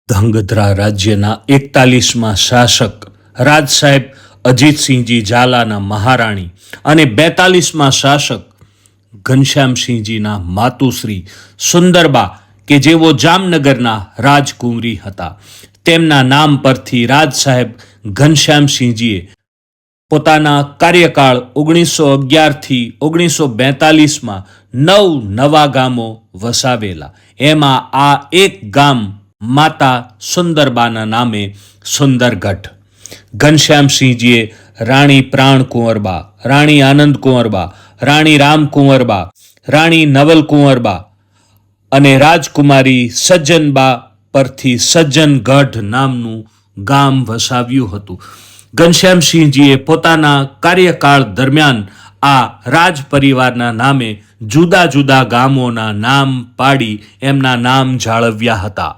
ધંગધ્રા રાજ્યના 41મા શાસક રાજ સાહેબ અજીતસિંહજી ઝાલાના મહારાણી અને 42મા શાસક ઘનશ્યામસિંહજીના માતુશ્રી સુંદરબા કે જેઓ જામનગરના રાજકુંવરી હતા, તેમના નામ પરથી રાજ સાહેબ ઘનશ્યામસિંહજીએ પોતાના કાર્યકાળ 1911થી 1942માં 9 નવા ગામો વસાવેલા. એમાં આ એક ગામ માતા સુંદરબાના નામે સુંદરગઢ. ઘનશ્યામસિંહજીએ રાણી પ્રાણકુંવરબા, રાણી આનંદકુંવરબા, રાણી રામકુંવરબા, રાણી નવલકુંવરબા અને રાજકુમારી સજ્જનબા પરથી સજ્જનગઢ નામનું ગામ વસાવ્યું હતું. ઘનશ્યામસિંહજીએ પોતાના કાર્યકાળ દરમિયાન આ રાજ પરિવારના નામે જુદા જુદા ગામોના નામ પાડી એમના નામ જાળવ્યા હતા.